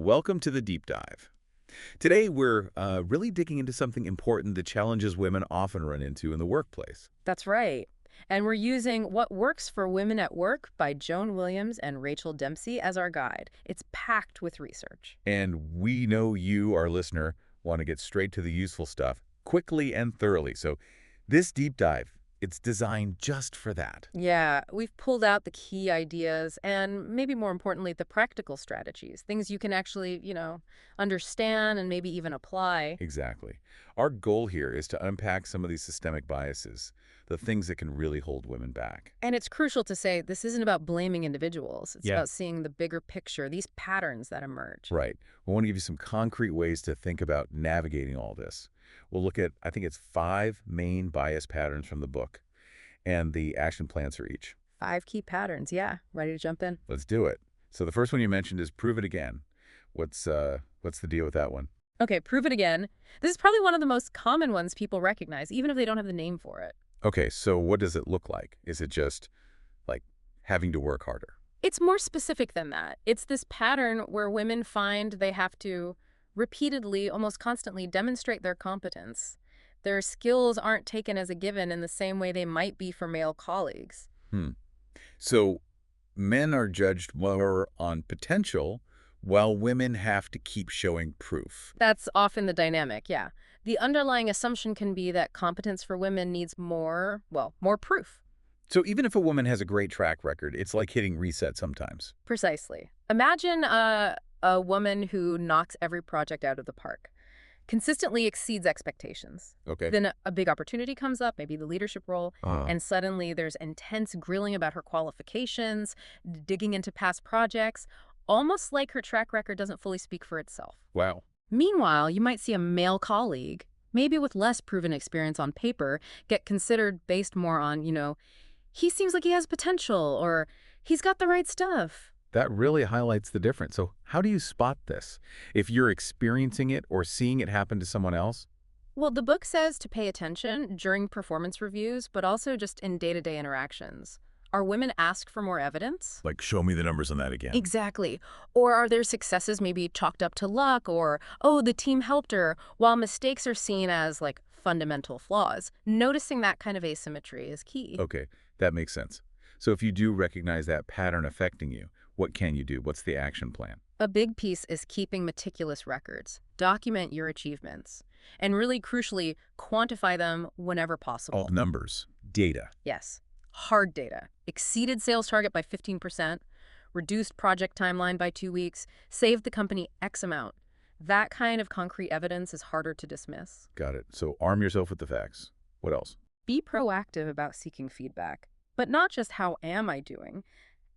Welcome to the Deep Dive. Today, we're really digging into something important that challenges women often run into in the workplace. That's right. And we're using What Works for Women at Work by Joan Williams and Rachel Dempsey as our guide. It's packed with research. And we know you, our listener, want to get straight to the useful stuff quickly and thoroughly. So this deep dive, it's designed just for that. Yeah, we've pulled out the key ideas and maybe more importantly, the practical strategies, things you can actually, understand and maybe even apply. Exactly. Our goal here is to unpack some of these systemic biases, the things that can really hold women back. And it's crucial to say this isn't about blaming individuals. It's Yeah. about seeing the bigger picture, these patterns that emerge. Right. We want to give you some concrete ways to think about navigating all this. We'll look at, I think it's 5 main bias patterns from the book and the action plans for each. 5 key patterns. Yeah. Ready to jump in? Let's do it. So the first one you mentioned is prove it again. What's the deal with that one? Okay, prove it again. This is probably one of the most common ones people recognize, even if they don't have the name for it. Okay, so what does it look like? Is it just like having to work harder? It's more specific than that. It's this pattern where women find they have to repeatedly, almost constantly, demonstrate their competence. Their skills aren't taken as a given in the same way they might be for male colleagues. So men are judged more on potential, while women have to keep showing proof. That's often the dynamic, yeah. The underlying assumption can be that competence for women needs more proof. So even if a woman has a great track record, it's like hitting reset sometimes. Precisely. Imagine a woman who knocks every project out of the park, consistently exceeds expectations. Okay. Then a big opportunity comes up, maybe the leadership role, and suddenly there's intense grilling about her qualifications, digging into past projects, almost like her track record doesn't fully speak for itself. Wow. Meanwhile, you might see a male colleague, maybe with less proven experience on paper, get considered based more on, he seems like he has potential, or he's got the right stuff. That really highlights the difference. So how do you spot this? If you're experiencing it or seeing it happen to someone else? Well, the book says to pay attention during performance reviews, but also just in day-to-day interactions. Are women asked for more evidence? Like, show me the numbers on that again. Exactly. Or are their successes maybe chalked up to luck, or, oh, the team helped her, while mistakes are seen as, like, fundamental flaws? Noticing that kind of asymmetry is key. Okay, that makes sense. So if you do recognize that pattern affecting you, what can you do? What's the action plan? A big piece is keeping meticulous records. Document your achievements. And really crucially, quantify them whenever possible. All numbers, data. Yes. Hard data. Exceeded sales target by 15%, reduced project timeline by 2 weeks, saved the company X amount. That kind of concrete evidence is harder to dismiss. Got it. So arm yourself with the facts. What else? Be proactive about seeking feedback, but not just how am I doing.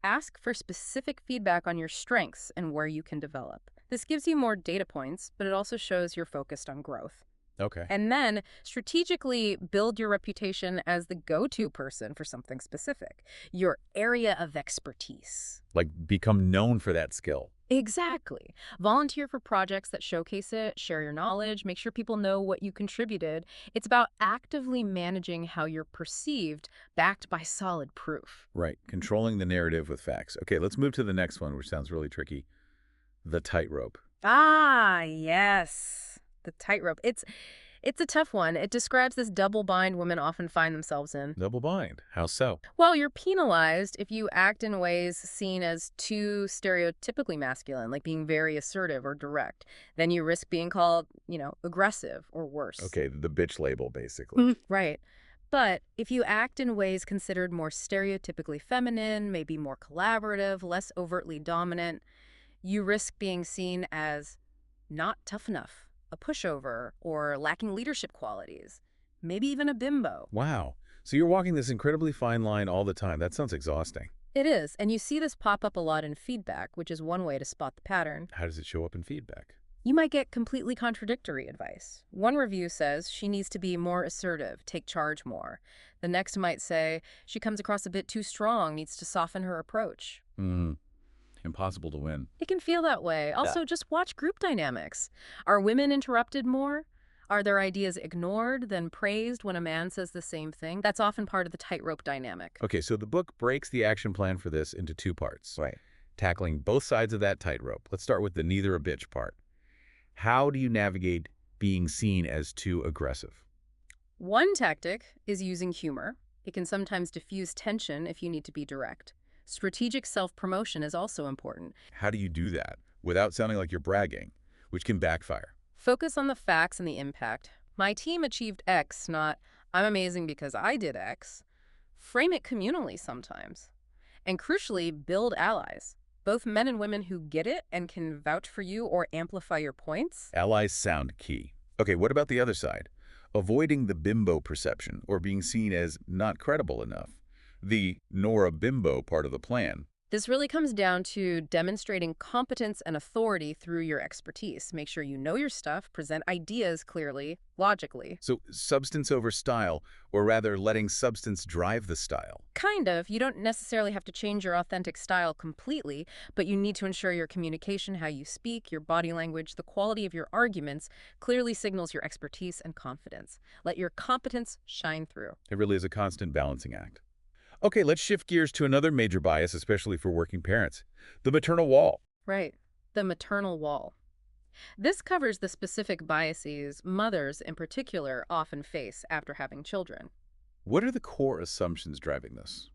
Ask for specific feedback on your strengths and where you can develop. This gives you more data points, but it also shows you're focused on growth. Okay. And then strategically build your reputation as the go-to person for something specific, your area of expertise. Like become known for that skill. Exactly. Volunteer for projects that showcase it, share your knowledge, make sure people know what you contributed. It's about actively managing how you're perceived, backed by solid proof. Right. Controlling the narrative with facts. Okay, let's move to the next one, which sounds really tricky. The tightrope. Ah, yes. The tightrope. It's a tough one. It describes this double bind women often find themselves in. Double bind. How so? Well, you're penalized if you act in ways seen as too stereotypically masculine, like being very assertive or direct. Then you risk being called, aggressive or worse. Okay, the bitch label, basically. Right. But if you act in ways considered more stereotypically feminine, maybe more collaborative, less overtly dominant, you risk being seen as not tough enough, a pushover, or lacking leadership qualities, maybe even a bimbo. Wow. So you're walking this incredibly fine line all the time. That sounds exhausting. It is, and you see this pop up a lot in feedback, which is one way to spot the pattern. How does it show up in feedback? You might get completely contradictory advice. One review says she needs to be more assertive, take charge more. The next might say she comes across a bit too strong, needs to soften her approach. Impossible to win. It can feel that way. Also, just watch group dynamics. Are women interrupted more? Are their ideas ignored, then praised when a man says the same thing? That's often part of the tightrope dynamic. Okay, so the book breaks the action plan for this into 2 parts. Right. tackling both sides of that tightrope. Let's start with the neither a bitch part. How do you navigate being seen as too aggressive? One tactic is using humor. It can sometimes diffuse tension if you need to be direct. Strategic self-promotion is also important. How do you do that without sounding like you're bragging, which can backfire? Focus on the facts and the impact. My team achieved X, not I'm amazing because I did X. Frame it communally sometimes. And crucially, build allies. Both men and women who get it and can vouch for you or amplify your points. Allies sound key. Okay, what about the other side? Avoiding the bimbo perception or being seen as not credible enough. The Nora bimbo part of the plan. This really comes down to demonstrating competence and authority through your expertise. Make sure you know your stuff, present ideas clearly, logically. So substance over style, or rather letting substance drive the style. Kind of. You don't necessarily have to change your authentic style completely, but you need to ensure your communication, how you speak, your body language, the quality of your arguments clearly signals your expertise and confidence. Let your competence shine through. It really is a constant balancing act. Okay, let's shift gears to another major bias, especially for working parents, the maternal wall. Right. The maternal wall. This covers the specific biases mothers in particular often face after having children. What are the core assumptions driving this?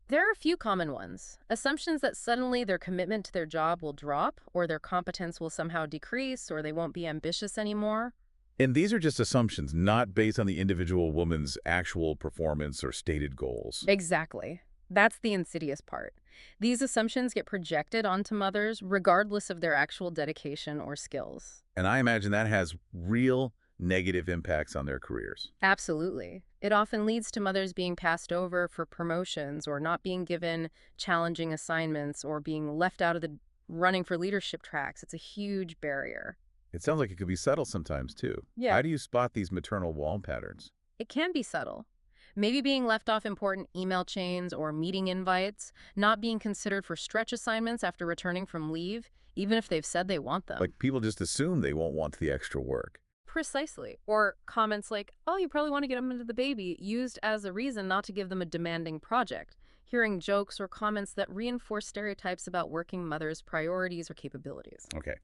There are a few common ones. Assumptions that suddenly their commitment to their job will drop, or their competence will somehow decrease, or they won't be ambitious anymore. And these are just assumptions, not based on the individual woman's actual performance or stated goals. Exactly. That's the insidious part. These assumptions get projected onto mothers regardless of their actual dedication or skills. And I imagine that has real negative impacts on their careers. Absolutely. It often leads to mothers being passed over for promotions or not being given challenging assignments or being left out of the running for leadership tracks. It's a huge barrier. It sounds like it could be subtle sometimes, too. Yeah. How do you spot these maternal wall patterns? It can be subtle. Maybe being left off important email chains or meeting invites, not being considered for stretch assignments after returning from leave, even if they've said they want them. Like people just assume they won't want the extra work. Precisely. Or comments like, oh, you probably want to get them into the baby, used as a reason not to give them a demanding project. Hearing jokes or comments that reinforce stereotypes about working mothers' priorities or capabilities. Okay.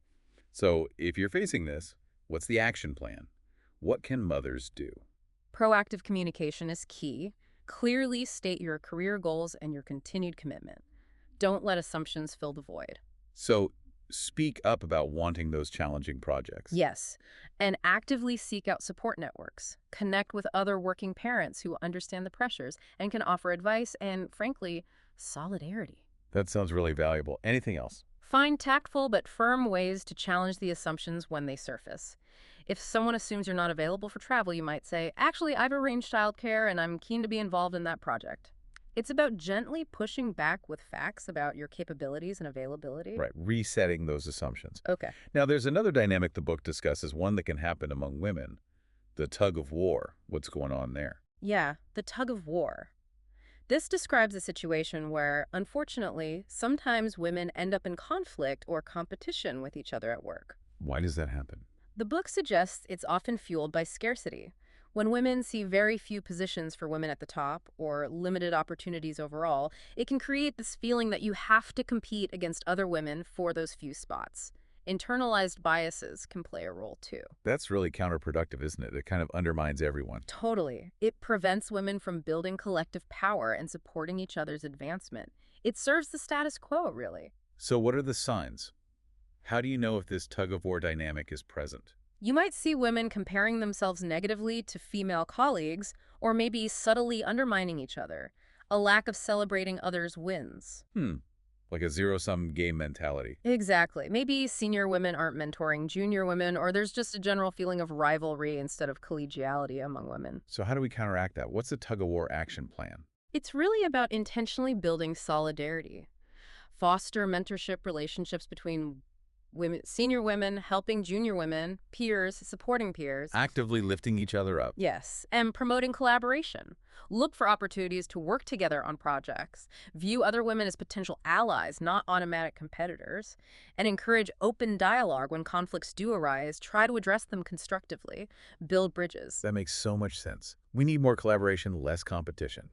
So if you're facing this, what's the action plan? What can mothers do? Proactive communication is key. Clearly state your career goals and your continued commitment. Don't let assumptions fill the void. So speak up about wanting those challenging projects. Yes, and actively seek out support networks. Connect with other working parents who understand the pressures and can offer advice and, frankly, solidarity. That sounds really valuable. Anything else? Find tactful but firm ways to challenge the assumptions when they surface. If someone assumes you're not available for travel, you might say, actually, I've arranged childcare and I'm keen to be involved in that project. It's about gently pushing back with facts about your capabilities and availability. Right, resetting those assumptions. Okay. Now, there's another dynamic the book discusses, one that can happen among women, the tug of war. What's going on there? Yeah, the tug of war. This describes a situation where, unfortunately, sometimes women end up in conflict or competition with each other at work. Why does that happen? The book suggests it's often fueled by scarcity. When women see very few positions for women at the top or limited opportunities overall, it can create this feeling that you have to compete against other women for those few spots. Internalized biases can play a role too. That's really counterproductive, isn't it? It kind of undermines everyone. Totally. It prevents women from building collective power and supporting each other's advancement. It serves the status quo, really. So what are the signs? How do you know if this tug-of-war dynamic is present? You might see women comparing themselves negatively to female colleagues, or maybe subtly undermining each other. A lack of celebrating others' wins. Like a zero-sum game mentality. Exactly. Maybe senior women aren't mentoring junior women, or there's just a general feeling of rivalry instead of collegiality among women. So how do we counteract that? What's the tug-of-war action plan? It's really about intentionally building solidarity. Foster mentorship relationships between women, senior women, helping junior women, peers, supporting peers. Actively lifting each other up. Yes, and promoting collaboration. Look for opportunities to work together on projects. View other women as potential allies, not automatic competitors. And encourage open dialogue when conflicts do arise. Try to address them constructively. Build bridges. That makes so much sense. We need more collaboration, less competition.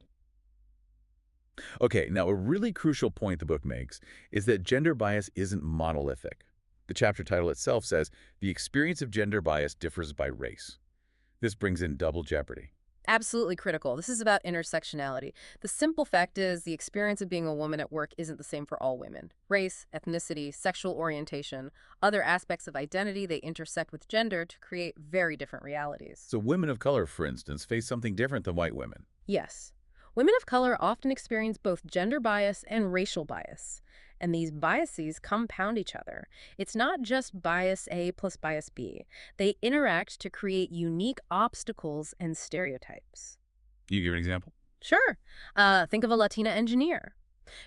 Okay, now a really crucial point the book makes is that gender bias isn't monolithic. The chapter title itself says, "The experience of gender bias differs by race." This brings in double jeopardy. Absolutely critical. This is about intersectionality. The simple fact is the experience of being a woman at work isn't the same for all women. Race, ethnicity, sexual orientation, other aspects of identity, they intersect with gender to create very different realities. So women of color, for instance, face something different than white women. Yes. Women of color often experience both gender bias and racial bias, and these biases compound each other. It's not just bias A plus bias B. They interact to create unique obstacles and stereotypes. You give an example? Sure. Think of a Latina engineer.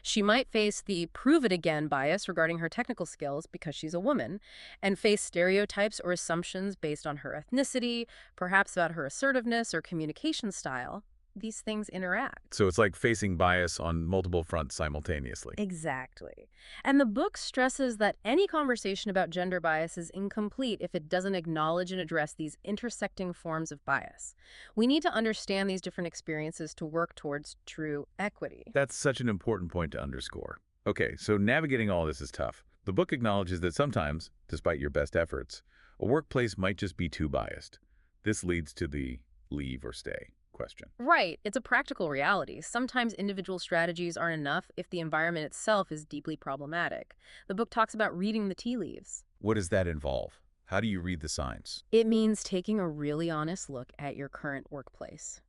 She might face the prove it again bias regarding her technical skills because she's a woman, and face stereotypes or assumptions based on her ethnicity, perhaps about her assertiveness or communication style. These things interact. So it's like facing bias on multiple fronts simultaneously. Exactly. And the book stresses that any conversation about gender bias is incomplete if it doesn't acknowledge and address these intersecting forms of bias. We need to understand these different experiences to work towards true equity. That's such an important point to underscore. Okay, so navigating all this is tough. The book acknowledges that sometimes, despite your best efforts, a workplace might just be too biased. This leads to the leave or stay question. Right. It's a practical reality. Sometimes individual strategies aren't enough if the environment itself is deeply problematic. The book talks about reading the tea leaves. What does that involve? How do you read the signs? It means taking a really honest look at your current workplace.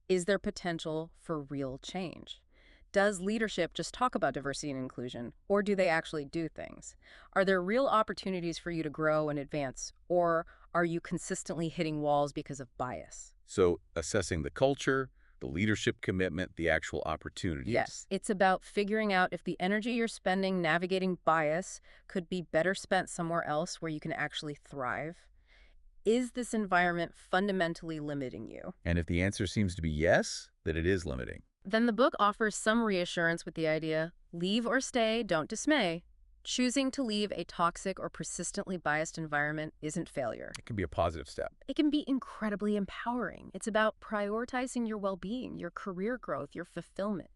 Is there potential for real change? Does leadership just talk about diversity and inclusion, or do they actually do things? Are there real opportunities for you to grow and advance, or are you consistently hitting walls because of bias? So assessing the culture, the leadership commitment, the actual opportunities. Yes. It's about figuring out if the energy you're spending navigating bias could be better spent somewhere else where you can actually thrive. Is this environment fundamentally limiting you? And if the answer seems to be yes, that it is limiting. Then the book offers some reassurance with the idea, leave or stay, don't dismay. Choosing to leave a toxic or persistently biased environment isn't failure. It can be a positive step. It can be incredibly empowering. It's about prioritizing your well-being, your career growth, your fulfillment.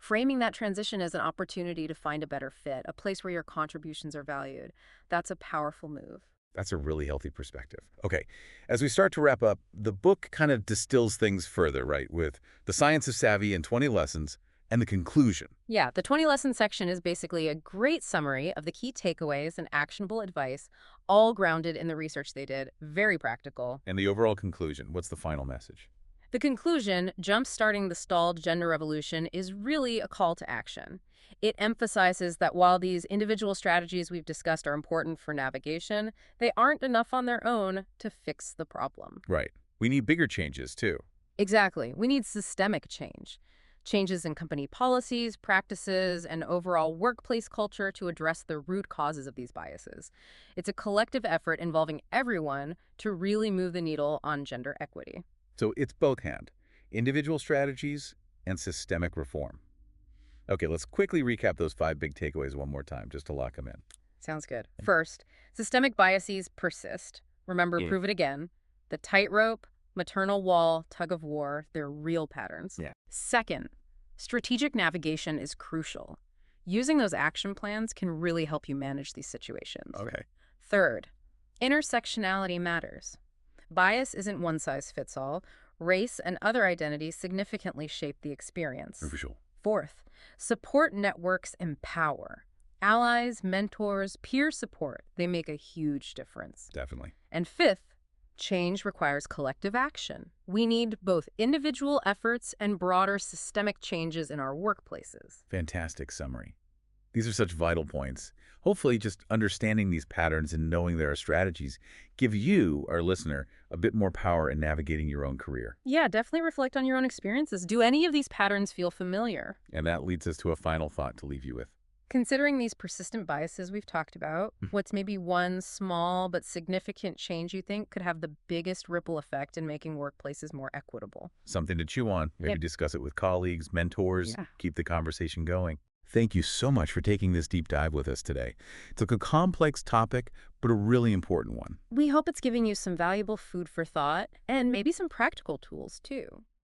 Framing that transition as an opportunity to find a better fit, a place where your contributions are valued. That's a powerful move. That's a really healthy perspective. Okay, as we start to wrap up, the book kind of distills things further, right, with the science of savvy in 20 lessons and the conclusion. Yeah, the 20 lesson section is basically a great summary of the key takeaways and actionable advice, all grounded in the research they did. Very practical. And the overall conclusion, what's the final message? The conclusion, jump-starting the stalled gender revolution, is really a call to action. It emphasizes that while these individual strategies we've discussed are important for navigation, they aren't enough on their own to fix the problem. Right. We need bigger changes, too. Exactly. We need systemic change. Changes in company policies, practices, and overall workplace culture to address the root causes of these biases. It's a collective effort involving everyone to really move the needle on gender equity. So it's both hand, individual strategies and systemic reform. Okay, let's quickly recap those 5 big takeaways one more time, just to lock them in. Sounds good. First, systemic biases persist. Remember, prove it again. The tightrope, maternal wall, tug of war, they're real patterns. Yeah. Second, strategic navigation is crucial. Using those action plans can really help you manage these situations. Okay. Third, intersectionality matters. Bias isn't one size fits all. Race and other identities significantly shape the experience. Crucial. Fourth, support networks empower. Allies, mentors, peer support, they make a huge difference. Definitely. And fifth, change requires collective action. We need both individual efforts and broader systemic changes in our workplaces. Fantastic summary. These are such vital points. Hopefully, just understanding these patterns and knowing there are strategies give you, our listener, a bit more power in navigating your own career. Yeah, definitely reflect on your own experiences. Do any of these patterns feel familiar? And that leads us to a final thought to leave you with. Considering these persistent biases we've talked about, what's maybe one small but significant change you think could have the biggest ripple effect in making workplaces more equitable? Something to chew on. Maybe discuss it with colleagues, mentors, Yeah. keep the conversation going. Thank you so much for taking this deep dive with us today. It's a complex topic, but a really important one. We hope it's giving you some valuable food for thought and maybe some practical tools, too.